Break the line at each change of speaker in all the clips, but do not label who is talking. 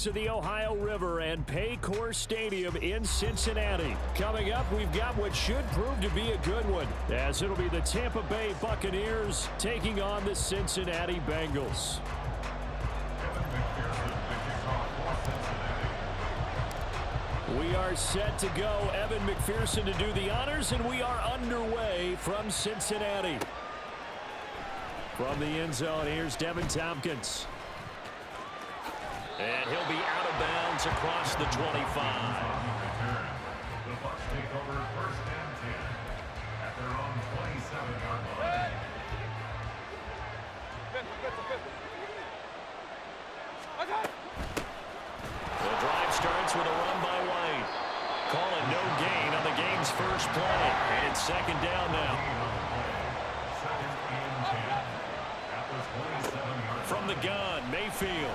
To the Ohio River and Paycor Stadium in Cincinnati. Coming up, we've got what should prove to be a good one, as it'll be the Tampa Bay Buccaneers taking on the Cincinnati Bengals. We are set to go. Evan McPherson to do the honors, and we are underway from Cincinnati. From the end zone, here's Devin Tompkins. And he'll be out of bounds across the 25.
The Bucs take over first and 10 at their own 27-yard line.
The drive starts with a run by White. Call it no gain on the game's first play. And it's second down now. From the gun, Mayfield.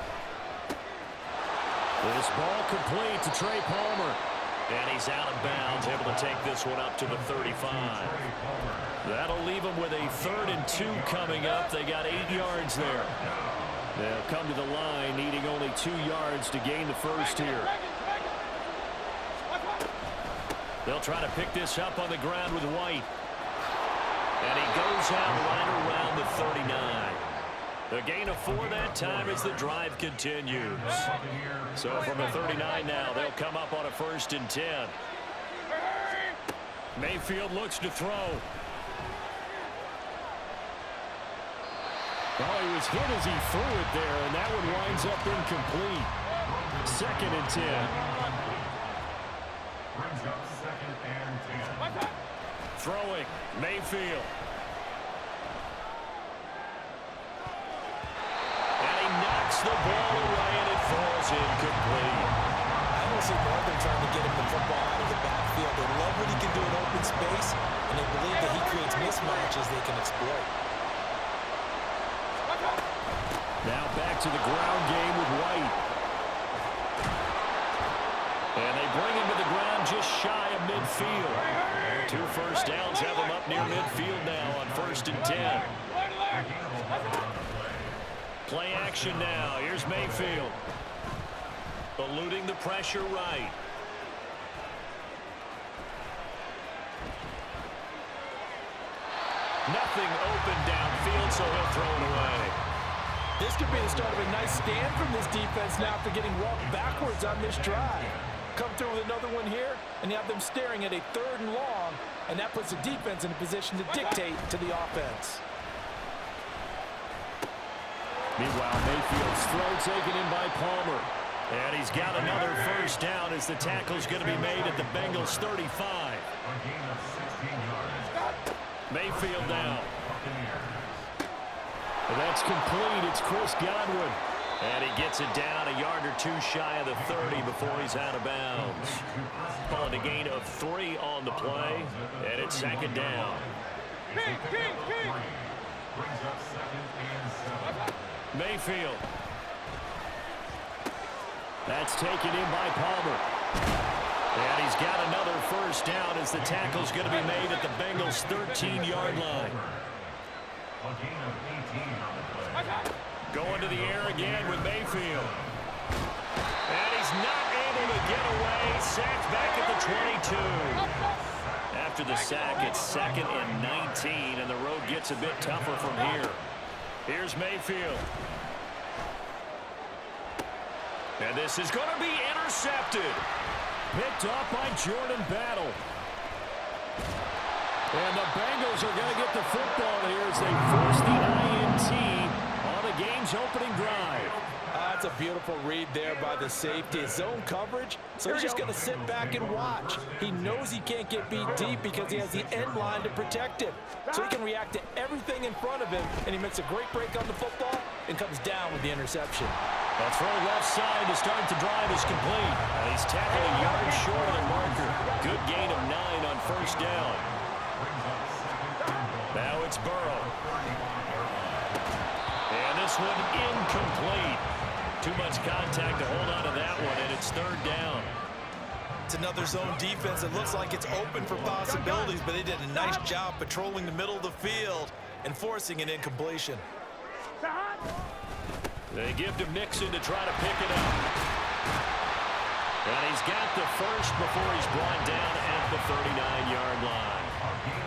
This ball complete to Trey Palmer. And he's out of bounds, able to take this one up to the 35. That'll leave them with a 3rd and 2 coming up. They got 8 yards there. They'll come to the line, needing only 2 yards to gain the first here. They'll try to pick this up on the ground with White. And he goes out right around the 39. A gain of 4 that time as the drive continues. So from the 39 now, they'll come up on a 1st and 10. Mayfield looks to throw. Oh, he was hit as he threw it there, and that one winds up incomplete. 2nd and 10.
Brings up 2nd and 10.
Throwing, Mayfield. The ball away, and it falls incomplete.
I don't see more than trying to get him the football out of the backfield. They love what he can do in open space, and they believe that he creates mismatches they can exploit.
Now back to the ground game with White. And they bring him to the ground just shy of midfield. 2 first downs have him up near midfield now on 1st and 10. Play action now. Here's Mayfield. Eluding the pressure right. Nothing open downfield, so he'll throw it away.
This could be the start of a nice stand from this defense now after getting walked backwards on this drive. Come through with another one here, and you have them staring at a 3rd and long, and that puts the defense in a position to dictate to the offense.
Meanwhile, Mayfield's throw taken in by Palmer. And he's got another first down as the tackle's going to be made at the Bengals' 35. Mayfield down. And that's complete. It's Chris Godwin. And he gets it down a yard or 2 shy of the 30 before he's out of bounds. Calling a gain of 3 on the play. And it's 2nd down. Mayfield. That's taken in by Palmer. And he's got another first down as the tackle's going to be made at the Bengals' 13-yard line. Going to the air again with Mayfield. And he's not able to get away. Sacked back at the 22. After the sack, it's 2nd and 19, and the road gets a bit tougher from here. Here's Mayfield. And this is going to be intercepted. Picked off by Jordan Battle. And the Bengals are going to get the football here as they force the INT on the game's opening drive.
That's a beautiful read there by the safety. Zone coverage, so he's just going to sit back and watch. He knows he can't get beat deep because he has the end line to protect him. So he can react to everything in front of him, and he makes a great break on the football and comes down with the interception.
A throw left side to start the drive is complete. And he's tackled a yard short of the marker. Good gain of 9 on first down. Now it's Burrow. And this one incomplete. Too much contact to hold on to that one, and it's 3rd down.
It's another zone defense. It looks like it's open for possibilities, but they did a nice job patrolling the middle of the field and forcing an incompletion.
They give to Mixon to try to pick it up. And he's got the first before he's brought down at the 39-yard line.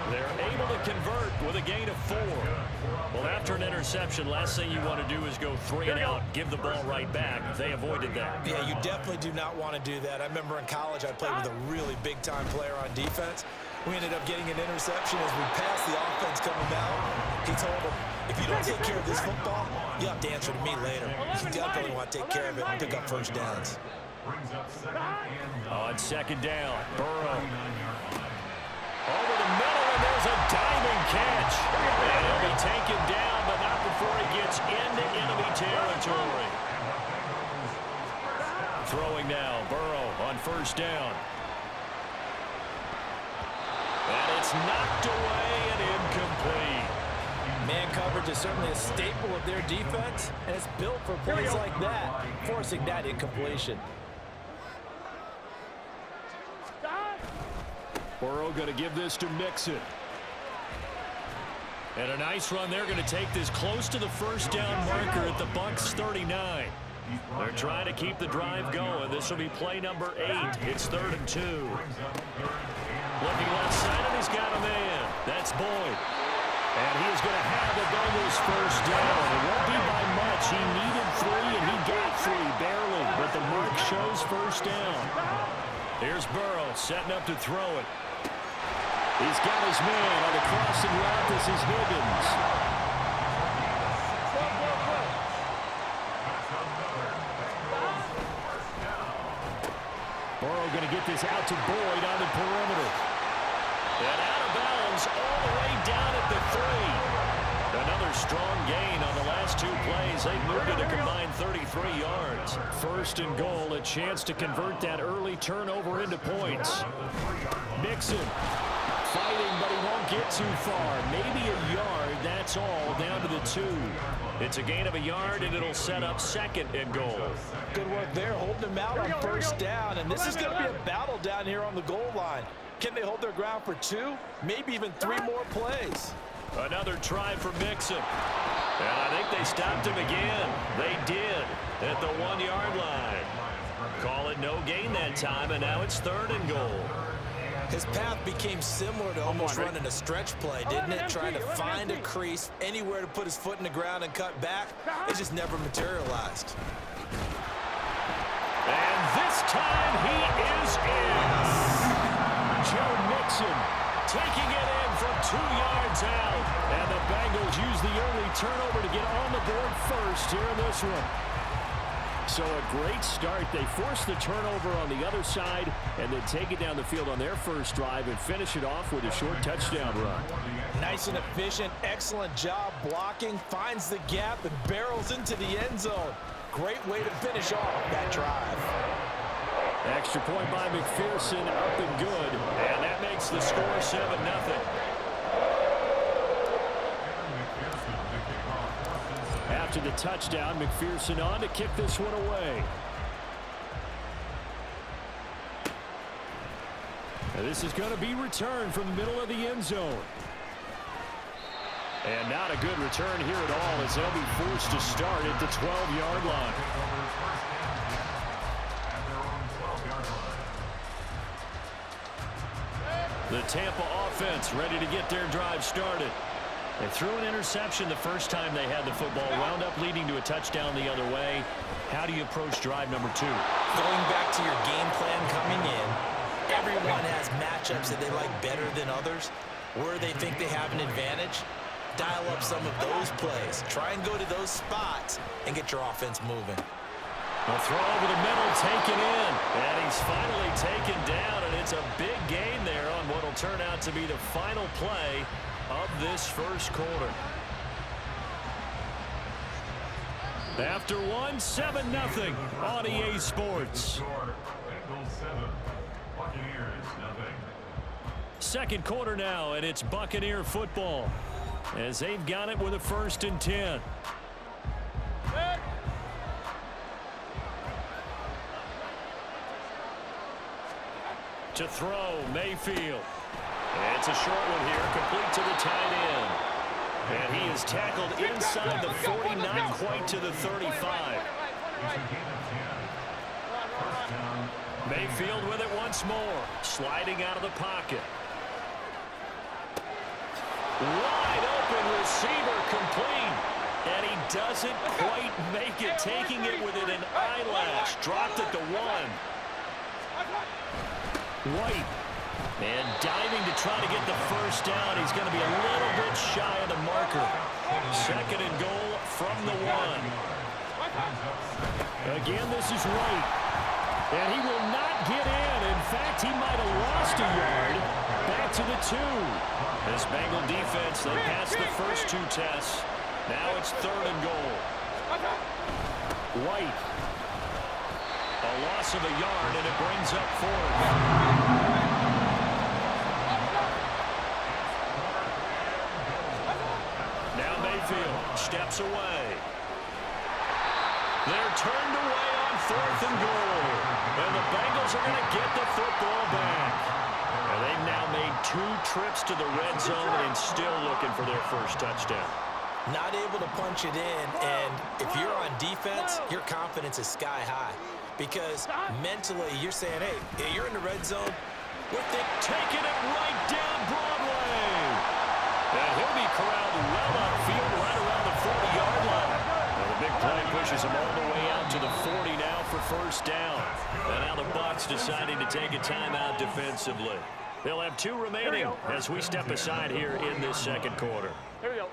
They're able to convert with a gain of 4. Well, after an interception, last thing you want to do is go 3 and out, give the ball right back. They avoided that.
Yeah, you definitely do not want to do that. I remember in college I played with a really big-time player on defense. We ended up getting an interception as we passed the offense coming down. He told him, if you don't take care of this football, you'll have to answer to me later. You definitely want to take care of it and pick up first downs.
On second down, Burrow. Over the middle, and there's a diving catch. And he'll be taken down, but not before he gets into enemy territory. Throwing now, Burrow on first down. And it's knocked away and incomplete.
Man coverage is certainly a staple of their defense, and it's built for plays like that, forcing that incompletion.
Burrow going to give this to Mixon. And a nice run there, going to take this close to the first down marker at the Bucs 39. They're trying to keep the drive going. This will be play number 8. It's 3rd and 2. Looking left side, and he's got a man. That's Boyd. And he is going to have the Bengals first down. It won't be by much. He needed 3, and he got 3, barely. But the mark shows first down. Here's Burrow setting up to throw it. He's got his man on the crossing route. This is Higgins. Burrow going to get this out to Boyd on the perimeter. And out of bounds all the way down at the 3. Another strong gain on the last 2 plays. They moved it a combined 33 yards. First and goal, a chance to convert that early turnover into points. Mixon fighting, but he won't get too far. Maybe a yard, that's all, down to the 2. It's a gain of a yard, and it'll set up 2nd and goal.
Good work there, holding him out on first down, and this is going to be a battle down here on the goal line. Can they hold their ground for 2, maybe even 3 more plays?
Another try for Mixon. And I think they stopped him again. They did at the 1-yard line. Call it no gain that time, and now it's 3rd and goal.
His path became similar to almost running a stretch play, didn't it? Trying to find a crease, anywhere to put his foot in the ground and cut back. It just never materialized.
And this time he is in. Joe Mixon taking it in from 2 yards out. And the Bengals use the early turnover to get on the board first here in this one. So a great start. They force the turnover on the other side and then take it down the field on their first drive and finish it off with a short touchdown run.
Nice and efficient. Excellent job blocking. Finds the gap and barrels into the end zone. Great way to finish off that drive.
Extra point by McPherson, up and good. And that makes the score 7-0. After the touchdown, McPherson on to kick this one away. And this is going to be returned from the middle of the end zone. And not a good return here at all as they'll be forced to start at the 12-yard line. The Tampa offense ready to get their drive started. They threw an interception the first time they had the football, wound up leading to a touchdown the other way. How do you approach drive number 2?
Going back to your game plan coming in, everyone has matchups that they like better than others, where they think they have an advantage. Dial up some of those plays. Try and go to those spots and get your offense moving.
A throw over the middle, taken in. And he's finally taken down, and it's a big gain there on what will turn out to be the final play of this first quarter. After 7-0 on EA Sports. Second quarter now, and it's Buccaneer football as they've got it with a 1st and 10. To throw, Mayfield. It's a short one here, complete to the tight end. And he is tackled inside the 40, not quite to the 35. Mayfield with it once more. Sliding out of the pocket. Wide open receiver complete. And he doesn't quite make it, taking it within an eyelash. Dropped it to 1. White. And diving to try to get the first down. He's going to be a little bit shy of the marker. 2nd and goal from the 1. Again, this is White. And he will not get in. In fact, he might have lost a yard. Back to the 2. This Bengal defense, they passed the first 2 tests. Now it's 3rd and goal. White. A loss of a yard, and it brings up 4th. Steps away. They're turned away on 4th and goal. And the Bengals are going to get the football back. And they've now made 2 trips to the red zone and still looking for their first touchdown.
Not able to punch it in, and if you're on defense, your confidence is sky high. Because mentally, you're saying, hey, you're in the red zone.
With it, taking it right down Broadway. And he'll be corralled well upfield right around the 40-yard line. Well, the big play pushes him all the way out to the 40 now for first down. And now the Bucs deciding to take a timeout defensively. They'll have 2 remaining as we step aside here in this 2nd quarter.
Here we go.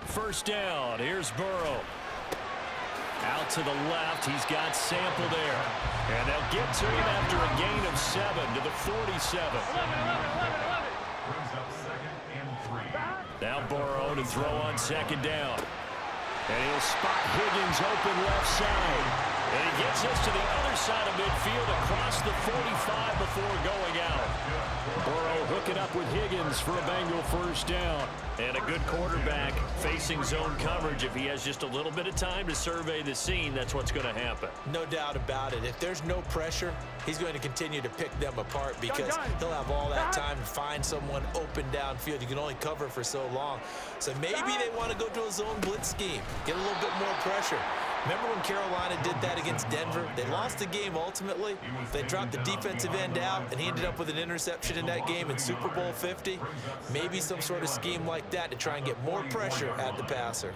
First down. Here's Burrow. Out to the left. He's got Sample there. And they'll get to him after a gain of 7 to the 47. Now Burrow to throw on 2nd down. And he'll spot Higgins open left side. And he gets us to the other side of midfield across the 45 before going out. Burrow hooking up with Higgins for a Bengal first down. And a good quarterback facing zone coverage. If he has just a little bit of time to survey the scene, that's what's going to happen.
No doubt about it. If there's no pressure, he's going to continue to pick them apart because he'll have all that time to find someone open downfield. You can only cover for so long. So maybe they want to go to a zone blitz scheme, get a little bit more pressure. Remember when Carolina did that against Denver? They lost the game ultimately. They dropped the defensive end out, and he ended up with an interception in that game in Super Bowl 50. Maybe some sort of scheme like that to try and get more pressure at the passer.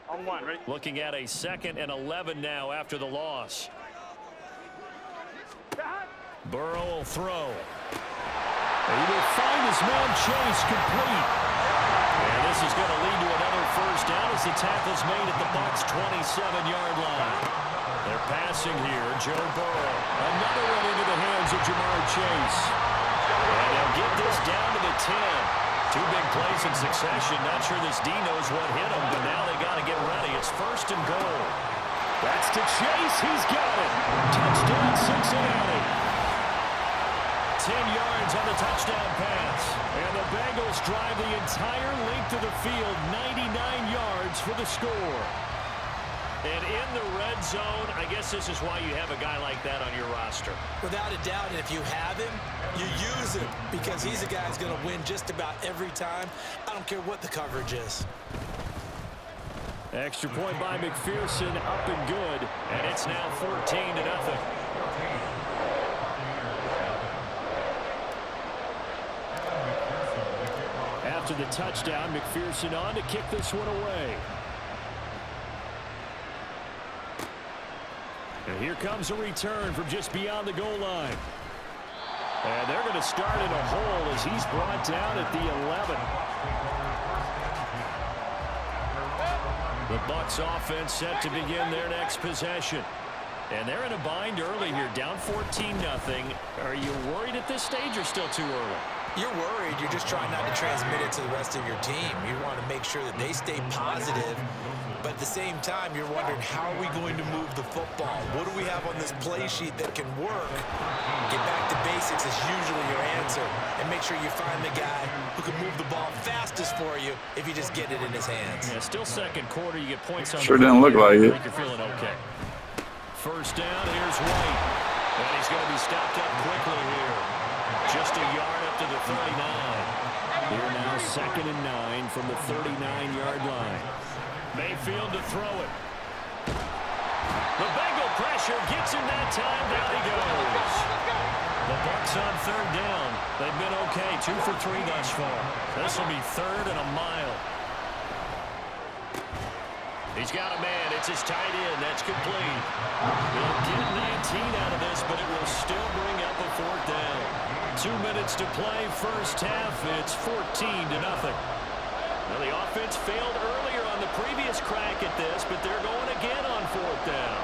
On 1, ready?
Looking at a 2nd and 11 now after the loss. Burrow will throw. He will find his man Chase complete. And this is going to lead to another first down as the tackle's made at the Bucs' 27-yard line. They're passing here. Joe Burrow. Another one into the hands of Jamar Chase. And they'll get this down to the 10. 2 big plays in succession. Not sure this D knows what hit him, but now they got to get ready. It's 1st and goal. That's to Chase. He's got it. Touchdown, Cincinnati. 10 yards on the touchdown pass. And the Bengals drive the entire length of the field, 99 yards for the score. And in the red zone, I guess this is why you have a guy like that on your roster.
Without a doubt, and if you have him, you use him because he's a guy who's going to win just about every time. I don't care what the coverage is.
Extra point by McPherson, up and good. And it's now 14-0. After the touchdown, McPherson on to kick this one away. And here comes a return from just beyond the goal line. And they're going to start in a hole as he's brought down at the 11. The Bucs offense set to begin their next possession. And they're in a bind early here, down 14-0. Are you worried at this stage or still too early?
You're worried. You're just trying not to transmit it to the rest of your team. You want to make sure that they stay positive. But at the same time, you're wondering, how are we going to move the football? What do we have on this play sheet that can work? Get back to basics is usually your answer. And make sure you find the guy who can move the ball fastest for you if you just get it in his hands.
Yeah, still 2nd quarter. You get points on
Sure didn't look like it.
I think you're feeling okay. First down, here's White. And he's going to be stopped up quickly here. Just a yard up to the 39.
Here now 2nd and 9 from the 39-yard line.
Mayfield to throw it. The Bengal pressure gets him that time. Down he goes. The Bucs on 3rd down. They've been okay. 2 for 3 thus far. This will be 3rd and a mile. He's got a man. It's his tight end. That's complete. They'll get 19 out of this, but it will still bring up a 4th down. 2 minutes to play. First half. It's 14-0. Now the offense failed earlier on the previous crack at this, but they're going again on 4th down.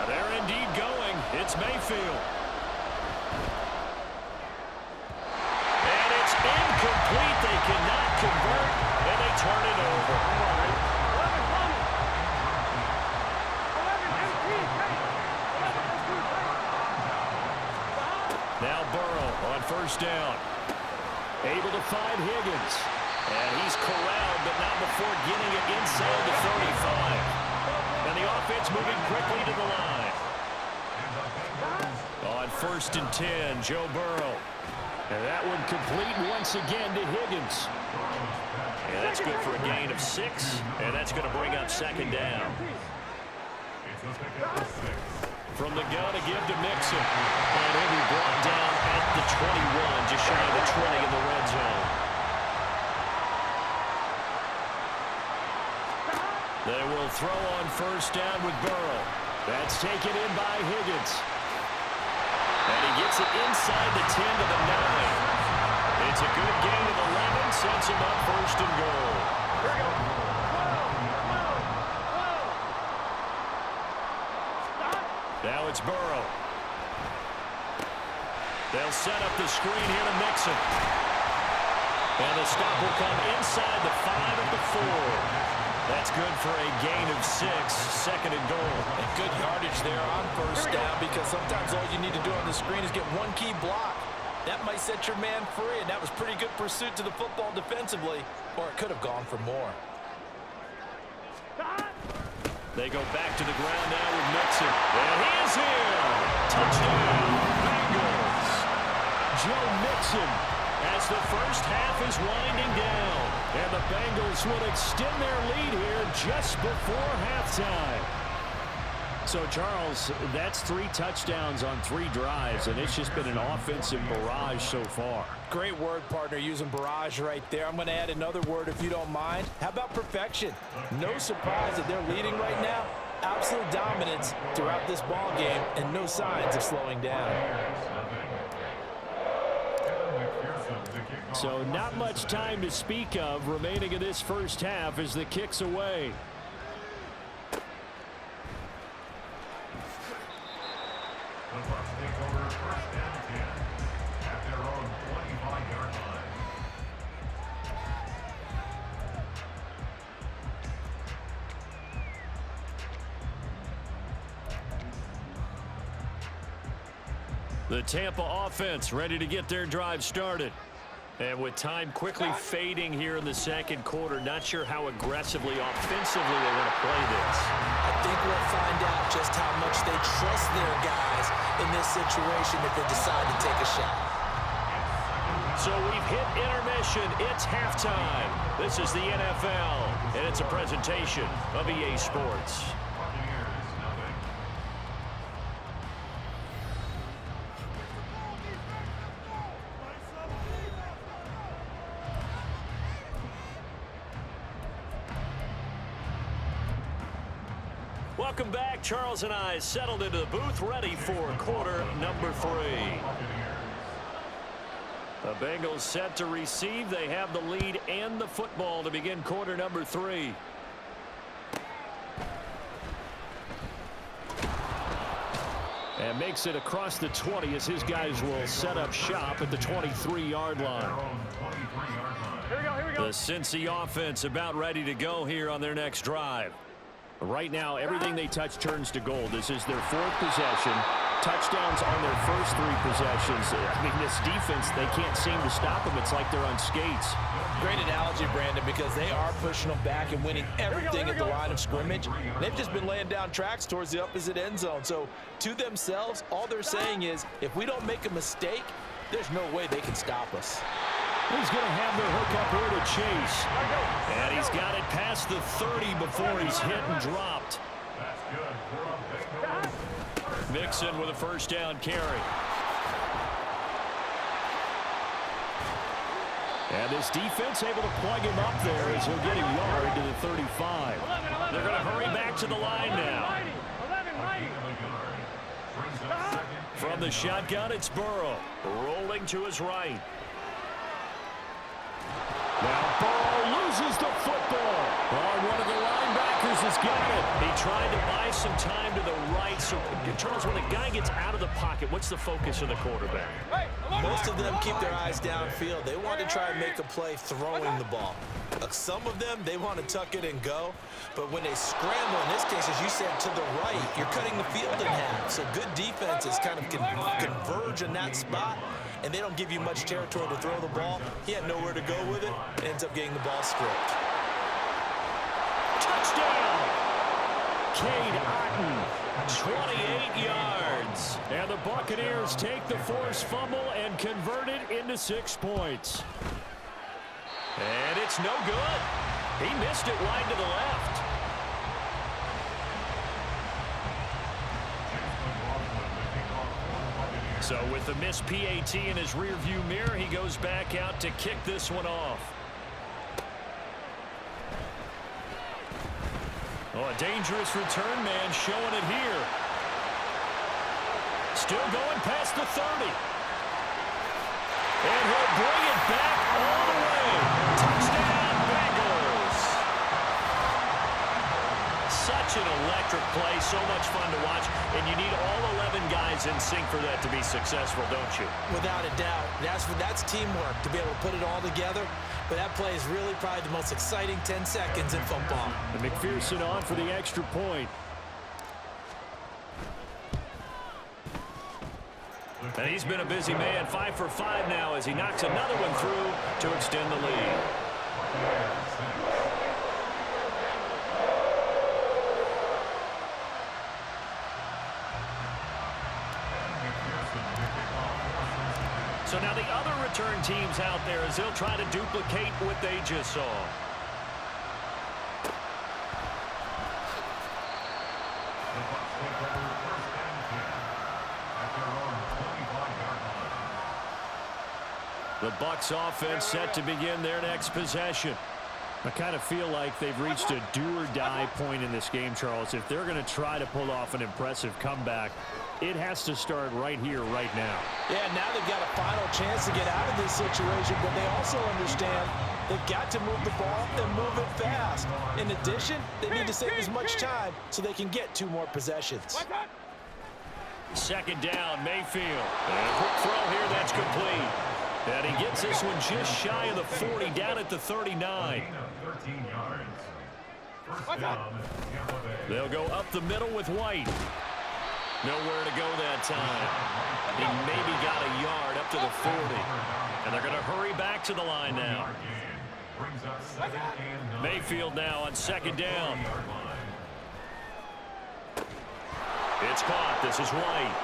They're indeed going. It's Mayfield. And it's incomplete. They cannot convert, and they turn it over. Now Burrow on 1st down. Able to find Higgins. And he's corralled, but not before getting it inside the 35. And the offense moving quickly to the line. On 1st and 10, Joe Burrow. And that one complete once again to Higgins. And that's good for a gain of 6. And that's going to bring up 2nd down. From the gun to give to Mixon. And he'll be brought down at the 21, just shy of the 20 in the red zone. They will throw on 1st down with Burrow. That's taken in by Higgins. And he gets it inside the 10 to the 9. It's a good gain of 11, sets him up 1st and goal. Here we go. Now it's Burrow. They'll set up the screen here to Mixon. And the stop will come inside the 5 at the 4. That's good for a gain of 6, 2nd and goal.
And good yardage there on 1st down, because sometimes all you need to do on the screen is get one key block. That might set your man free, and that was pretty good pursuit to the football defensively, or it could have gone for more.
They go back to the ground now with Mixon. And he is here. Touchdown, Bengals. Joe Mixon as the first half is winding down. And the Bengals will extend their lead here just before halftime.
So, Charles, that's 3 touchdowns on 3 drives, and it's just been an offensive barrage so far.
Great word, partner, using barrage right there. I'm going to add another word if you don't mind. How about perfection? No surprise that they're leading right now. Absolute dominance throughout this ball game, and no signs of slowing down.
So not much time to speak of remaining in this first half as the kick's away.
The Bucs take over 1st and 10 at their own 25-yard line.
The Tampa offense ready to get their drive started. And with time quickly fading here in the 2nd quarter, not sure how aggressively, offensively they want to play this.
I think we'll find out just how much they trust their guys in this situation if they decide to take a shot.
So we've hit intermission. It's halftime. This is the NFL, and it's a presentation of EA Sports. Welcome back. Charles and I settled into the booth, ready for quarter number 3. The Bengals set to receive. They have the lead and the football to begin quarter number 3. And makes it across the 20 as his guys will set up shop at the 23-yard line.
Here we go.
The Cincy offense about ready to go here on their next drive. Right now, everything they touch turns to gold. This is their 4th possession.
touchdowns on their first 3 possessions. I mean, this defense, they can't seem to stop them. It's like they're on skates.
Great analogy, Brandon, because they are pushing them back and winning everything at the line of scrimmage. They've just been laying down tracks towards the opposite end zone. So to themselves, all they're saying is, if we don't make a mistake, there's no way they can stop us.
He's going to have their hook up here to Chase.
And he's got it past the 30 before he's hit and dropped.
That's good for a big
Mixon with a first down carry.
And this defense able to plug him up there as he'll get a yard to the 35.
They're going to hurry back to the line now. From the shotgun, it's Burrow. Rolling to his right.
Now Burrow loses the football. Oh, one of the linebackers has got it.
He tried to buy some time to the right. So, Charles, when a guy gets out of the pocket, what's the focus of the quarterback?
Most of them keep their eyes downfield. They want to try and make a play throwing the ball. Some of them, they want to tuck it and go. But when they scramble, in this case, as you said, to the right, you're cutting the field in half. So good defenses kind of converge in that spot, and they don't give you much territory to throw the ball. He had nowhere to go with it, and ends up getting the ball stripped.
Touchdown! Cade Otton, 28 yards.
And the Buccaneers take the forced fumble and convert it into 6 points.
And it's no good. He missed it wide to the left. So with the missed PAT in his rearview mirror, he goes back out to kick this one off. Oh, a dangerous return man showing it here. Still going past the 30. And he'll bring it back all the way. Touchdown, Bengals. Such an electric play, so much fun to watch. And you need all 11 guys in sync for that to be successful, don't you?
Without a doubt. That's teamwork, to be able to put it all together. But that play is really probably the most exciting 10 seconds in football.
And McPherson on for the extra point.
And he's been a busy man, 5 for 5 now as he knocks another one through to extend the lead. So now the other return teams out there as they'll try to duplicate what they just saw. The Bucs offense set to begin their next possession.
I kind of feel like they've reached a do-or-die point in this game, Charles. If they're going to try to pull off an impressive comeback, it has to start right here, right now.
Yeah, now they've got a final chance to get out of this situation, but they also understand they've got to move the ball and move it fast. In addition, they need to save as much time so they can get 2 more possessions.
Second down, Mayfield. And a quick throw here, that's complete. And he gets this one just shy of the 40, down at the 39.
13 yards. First down, Tampa Bay.
They'll go up the middle with White. Nowhere to go that time. He maybe got a yard up to the 40. And they're going to hurry back to the line now.
Brings up 2nd and 9.
Mayfield now on second down. It's caught. This is White.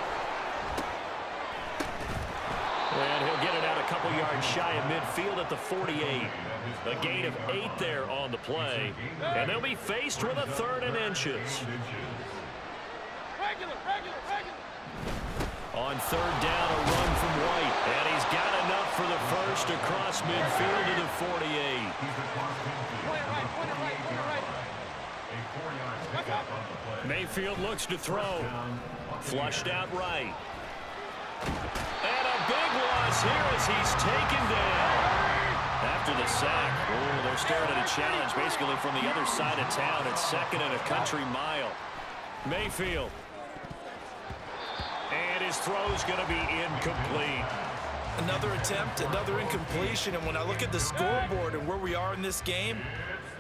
And he'll get it out a couple yards shy of midfield at the 48. A gain of 8 there on the play. And they'll be faced with a 3rd and inches. On 3rd down, a run from White. And he's got enough for the first across midfield to the 48. Mayfield looks to throw. Flushed out right. And a big loss here as he's taken down. After the sack, oh, they're staring at a challenge basically from the other side of town. It's 2nd and a country mile. Mayfield. And his throw's going to be incomplete.
Another attempt, another incompletion, and when I look at the scoreboard and where we are in this game,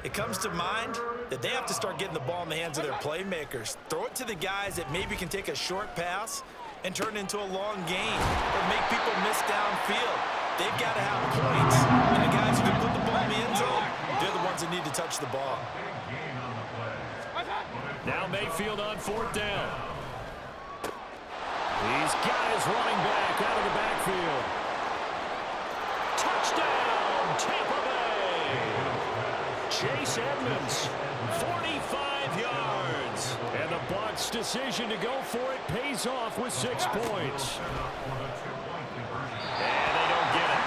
it comes to mind that they have to start getting the ball in the hands of their playmakers. Throw it to the guys that maybe can take a short pass and turn it into a long game or make people miss downfield. They've got to have points, and the guys who can put the ball in the end zone, they're the ones that need to touch the ball.
Now Mayfield on 4th down. These guys running back out of the backfield. Touchdown, Tampa Bay. Chase Edmonds, 45 yards. And the Bucs' decision to go for it pays off with 6 points. And they don't get it.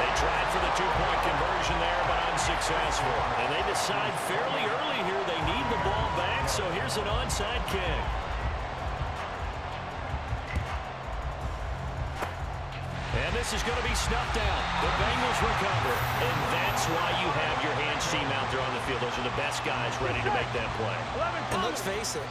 They tried for the 2-point conversion there, but unsuccessful. And they decide fairly early here they need the ball back, so here's an onside kick. And this is going to be snuffed out. The Bengals recover. And that's why you have your hands team out there on the field. Those are the best guys ready to make that play.
And let's face it,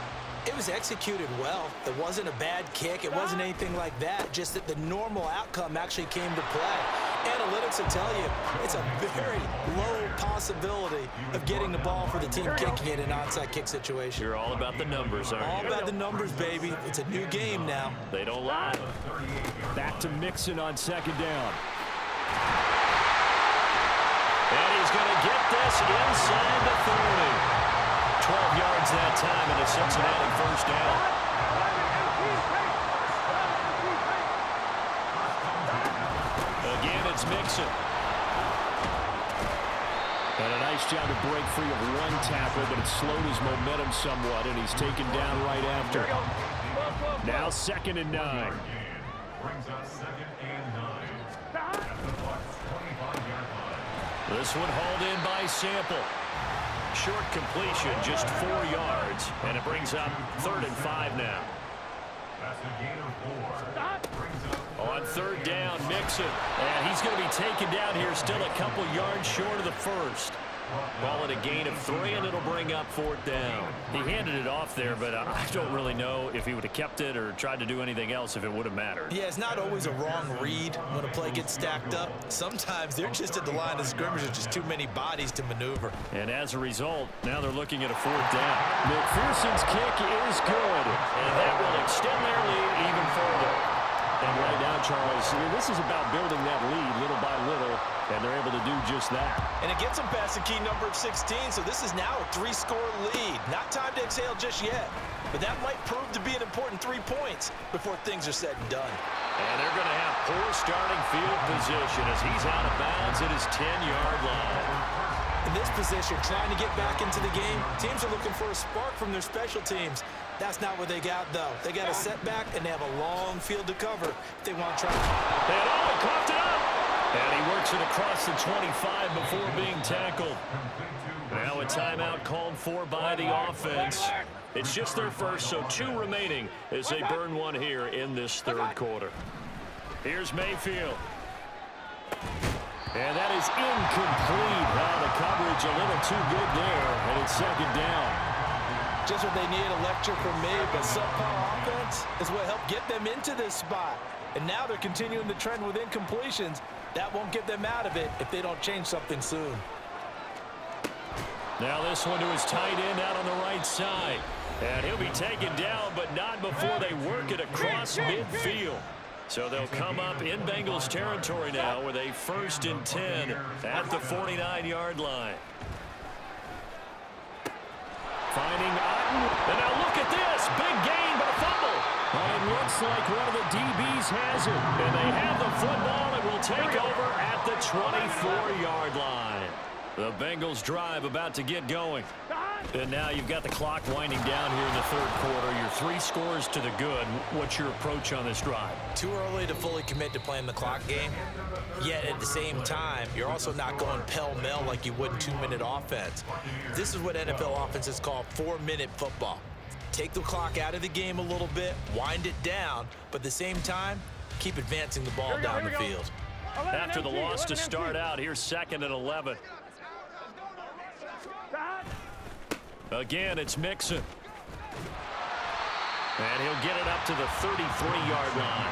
it was executed well. It wasn't a bad kick. It wasn't anything like that. Just that the normal outcome actually came to play. Analytics will tell you it's a very low possibility of getting the ball for the team kicking it in an onside kick situation.
You're all about the numbers, aren't you?
All about the numbers, baby. It's a new game now.
They don't lie.
Back to Mixon on 2nd down.
And he's going to get this inside the 30. 12 yards that time and a Cincinnati 1st down. Again, it's Mixon.
And a nice job to break free of one tackle, but it slowed his momentum somewhat, and he's taken down right after. Now 2nd and 9.
Brings us 2nd and 9. At the Bucs' 25-yard line.
This one hauled in by Sample. Short completion, just 4 yards, and it brings up 3rd and 5 now.
That's a gain of 4. Brings up
On 3rd down, Mixon. And he's going to be taken down here, still a couple yards short of the first. Call it a gain of 3, and it'll bring up 4th down.
He handed it off there, but I don't really know if he would have kept it or tried to do anything else if it would have mattered.
Yeah, it's not always a wrong read when a play gets stacked up. Sometimes they're just at the line of scrimmage. There's just too many bodies to maneuver.
And as a result, now they're looking at a 4th down. McPherson's kick is good.
And that will extend their lead even further.
And right now, Charles, this is about building that lead little by little, and they're able to do just that.
And it gets them past the key number of 16, so this is now a 3-score lead. Not time to exhale just yet, but that might prove to be an important 3 points before things are said and done.
And they're going to have poor starting field position as he's out of bounds at his 10-yard line.
In this position, trying to get back into the game, teams are looking for a spark from their special teams. That's not what they got, though. They got a setback, and they have a long field to cover if they want to try to...
And he coughed it up! And he works it across the 25 before being tackled. Now a timeout called for by the offense. It's just their first, so 2 remaining as they burn one here in this 3rd quarter. Here's Mayfield.
And that is incomplete. The coverage a little too good there, and it's 2nd down.
Just what they need, a lecture from me, but subpar offense is what helped get them into this spot. And now they're continuing the trend with incompletions. That won't get them out of it if they don't change something soon.
Now this one to his tight end out on the right side. And he'll be taken down, but not before they work it across midfield. So they'll come up in Bengals territory now with a 1st and 10 at the 49-yard line.
Finding Otten.
And now look at this. Big gain, but a fumble.
Well, it looks like one of the DBs has it.
And they have the football and will take over at the 24-yard line. The Bengals drive about to get going.
And now you've got the clock winding down here in the 3rd quarter. You're 3 scores to the good. What's your approach on this drive?
Too early to fully commit to playing the clock game. Yet at the same time, you're also not going pell-mell like you would in 2-minute offense. This is what NFL offenses call 4-minute football. Take the clock out of the game a little bit, wind it down, but at the same time, keep advancing the ball down the field.
After the loss to start out, here's 2nd and 11. Again, it's Mixon. And he'll get it up to the 33-yard line.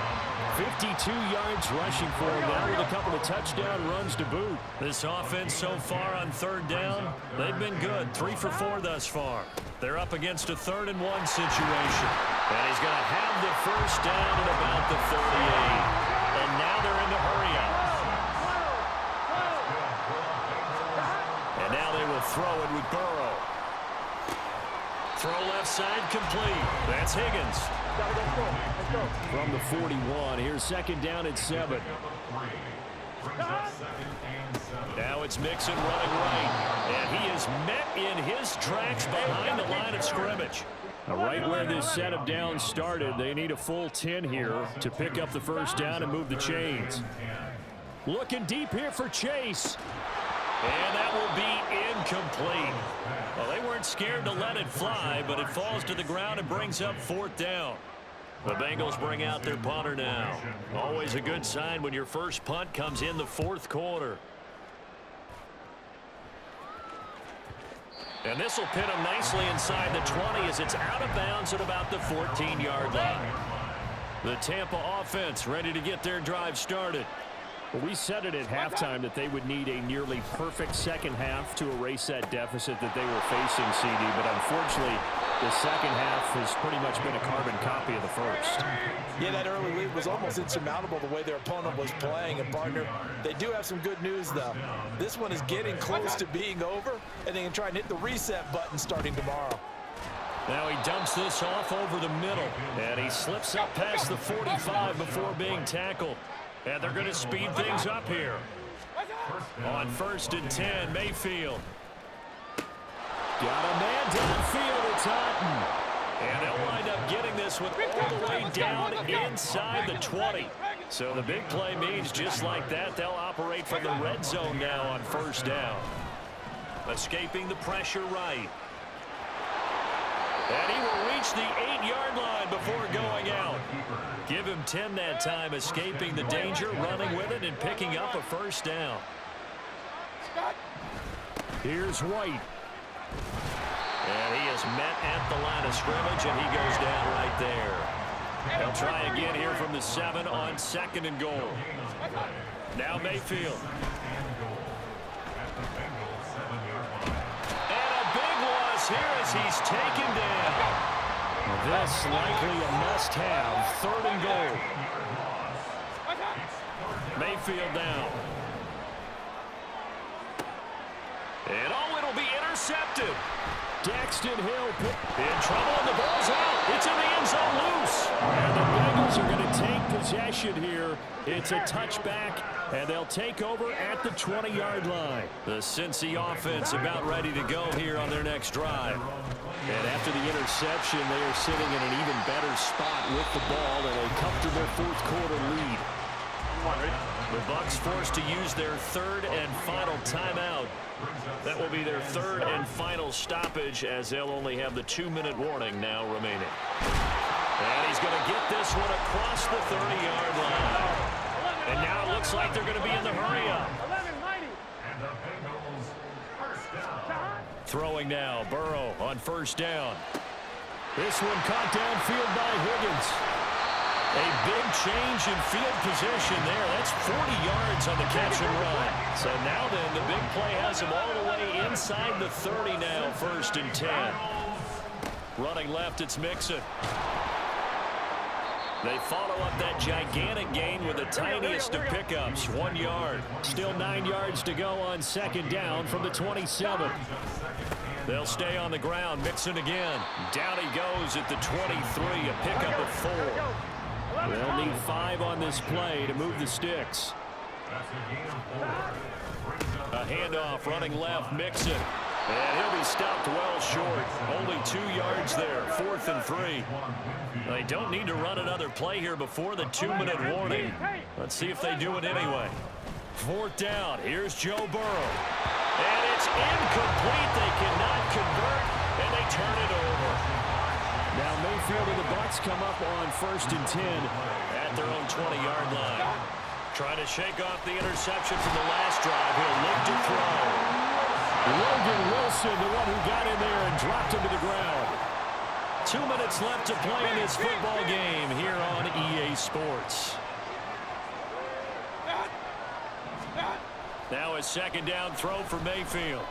52 yards rushing for him now with a couple of touchdown runs to boot.
This offense so far on third down, they've been good. 3 for 4 thus far. They're up against a 3rd and 1 situation. And he's going to have the first down at about the 38. And now they're in the hurry up. And now they will throw it with Burrow. Throw left side complete. That's Higgins.
From the 41, here's 2nd down and 7.
Now it's Mixon running right. And he is met in his tracks behind the line of scrimmage.
Right where this set of downs started, they need a full 10 here to pick up the first down and move the chains. Looking deep here for Chase.
And that will be incomplete. Well, they weren't scared to let it fly, but it falls to the ground and brings up 4th down. The Bengals bring out their punter now. Always a good sign when your first punt comes in the 4th quarter. And this will pin him nicely inside the 20 as it's out of bounds at about the 14-yard line. The Tampa offense ready to get their drive started.
Well, we said it at halftime that they would need a nearly perfect second half to erase that deficit that they were facing, CD. But unfortunately, the second half has pretty much been a carbon copy of the first.
Yeah, that early lead was almost insurmountable the way their opponent was playing. And, partner, they do have some good news, though. This one is getting close to being over, and they can try and hit the reset button starting tomorrow.
Now he dumps this off over the middle, and he slips up past the 45 before being tackled. And they're going to speed things up here. On 1st and 10, Mayfield.
Got a man downfield. It's Hutton.
And they'll wind up getting this one all the way down inside the 20. So the big play means just like that, they'll operate from the red zone now on 1st down. Escaping the pressure right. And he will reach the 8-yard line before going out. Give him 10 that time, escaping the danger, running with it, and picking up a 1st down.
Here's White.
And he is met at the line of scrimmage, and he goes down right there. They'll try again here from the 7 on 2nd and goal. Now Mayfield. And a big loss here as he's taken down.
This likely a must-have. 3rd and goal.
Mayfield down. And it'll be intercepted.
Daxton Hill
in trouble, and the ball's out. It's in the end zone loose.
And the Bengals are going to take possession here. It's a touchback, and they'll take over at the 20-yard line.
The Cincy offense about ready to go here on their next drive.
And after the interception, they are sitting in an even better spot with the ball, and they come to their 4th quarter lead.
The Bucs forced to use their 3rd and final timeout. That will be their 3rd and final stoppage, as they'll only have the 2-minute warning now remaining. And he's going to get this one across the 30-yard line. And now it looks like they're going to be in the hurry-up. Throwing now, Burrow on 1st down.
This one caught downfield by Higgins.
A big change in field position there. That's 40 yards on the catch and run. So now then, the big play has him all the way inside the 30 now, 1st and 10. Running left, it's Mixon. They follow up that gigantic gain with the tiniest of pickups, 1 yard.
Still 9 yards to go on 2nd down from the 27.
They'll stay on the ground. Mixon again. Down he goes at the 23, a pickup of 4.
They'll need 5 on this play to move the sticks.
A handoff running left, Mixon. And he'll be stopped well short. Only 2 yards there, 4th and 3. They don't need to run another play here before the 2-minute warning. Let's see if they do it anyway. 4th down, here's Joe Burrow. And it's incomplete. They cannot convert, and they turn it over.
Now Mayfield and the Bucs come up on 1st and 10
at their own 20-yard line. Trying to shake off the interception from the last drive. He'll look to throw.
Logan Wilson, the one who got in there and dropped him to the ground.
2 minutes left to play in this football game here on EA Sports. Now a second down throw for Mayfield.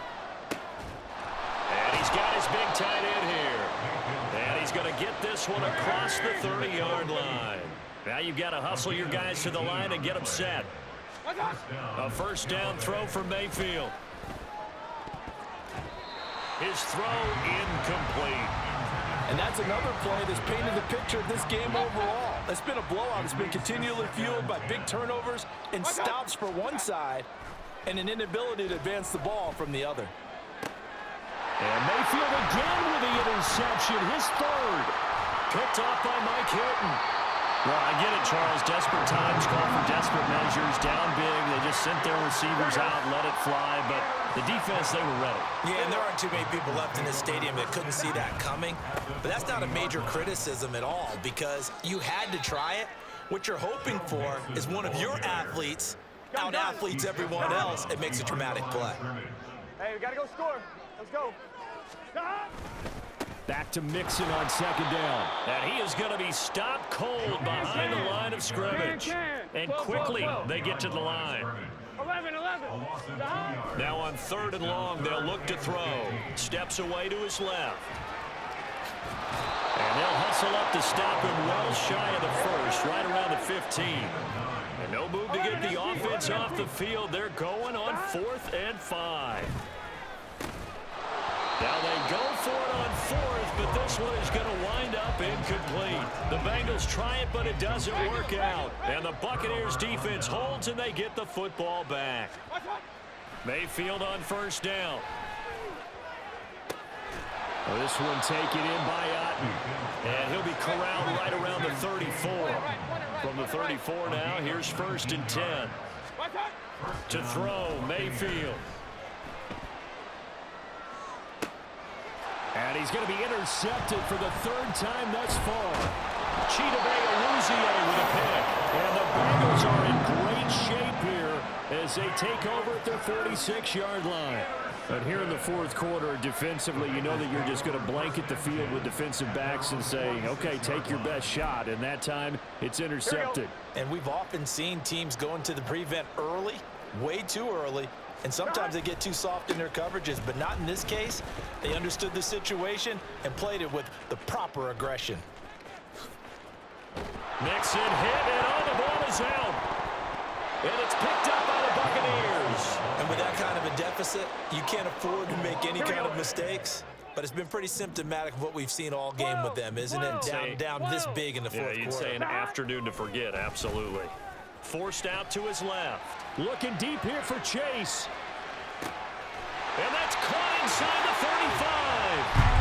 And he's got his big tight end here. And he's going to get this one across the 30-yard line. Now you've got to hustle your guys to the line and get them set. A first down throw for Mayfield. His throw incomplete.
And that's another play that's painted the picture of this game overall. It's been a blowout. It's been continually fueled by big turnovers and stops for one side and an inability to advance the ball from the other.
And Mayfield again with the interception, his third. Picked off by Mike Hilton. Well, I get it, Charles. Desperate times call for desperate measures. Down big, they just sent their receivers out, let it fly. But the defense, they were ready.
Yeah, and there aren't too many people left in this stadium that couldn't see that coming. But that's not a major criticism at all because you had to try it. What you're hoping for is one of your athletes out-athletes everyone else and makes a dramatic play.
Hey, we got to go score. Let's go.
Back to Mixon on second down. And he is going to be stopped cold behind the line of scrimmage. And quickly, they get to the line.
11.
Now on third and long, they'll look to throw. Steps away to his left. And they'll hustle up to stop him well shy of the first, right around the 15. And no move to get the offense off the field. They're going on 4th and 5. Now they go for it on 4th, but this one is going to wind up incomplete. The Bengals try it, but it doesn't work out. And the Buccaneers defense holds, and they get the football back. Mayfield on first down. Well, this one taken in by Otten. And he'll be corralled right around the 34. From the 34 now, here's 1st and 10. To throw, Mayfield. And he's going to be intercepted for the 3rd time thus far. Chidobe Awuzie with a pick. And the Bengals are in great shape here as they take over at their 46-yard line. But here in the 4th quarter, defensively, you know that you're just going to blanket the field with defensive backs and say, okay, take your best shot. And that time, it's intercepted.
And we've often seen teams go into the prevent early, way too early, and sometimes they get too soft in their coverages, but not in this case. They understood the situation and played it with the proper aggression.
Mixon hit, and the ball is out. And it's picked up by the Buccaneers.
And with that kind of a deficit, you can't afford to make any kind of mistakes. But it's been pretty symptomatic of what we've seen all game with them, isn't it? Down this big in the 4th quarter.
Yeah, you'd say an afternoon to forget, absolutely. Forced out to his left. Looking deep here for Chase. And that's caught inside the 35.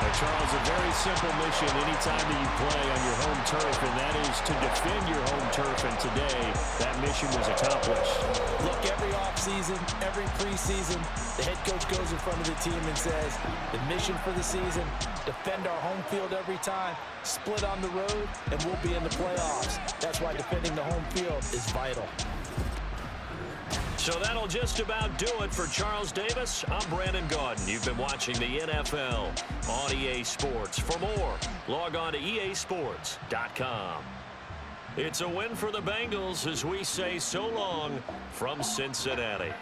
Now, Charles, a very simple mission anytime that you play on your home turf, and that is to defend your home turf. And today, that mission was accomplished.
Look, every offseason, every preseason, the head coach goes in front of the team and says, the mission for the season, defend our home field every time, split on the road, and we'll be in the playoffs. That's why defending the home field is vital.
So that'll just about do it for Charles Davis. I'm Brandon Gaudin. You've been watching the NFL on EA Sports. For more, log on to easports.com. It's a win for the Bengals as we say so long from Cincinnati.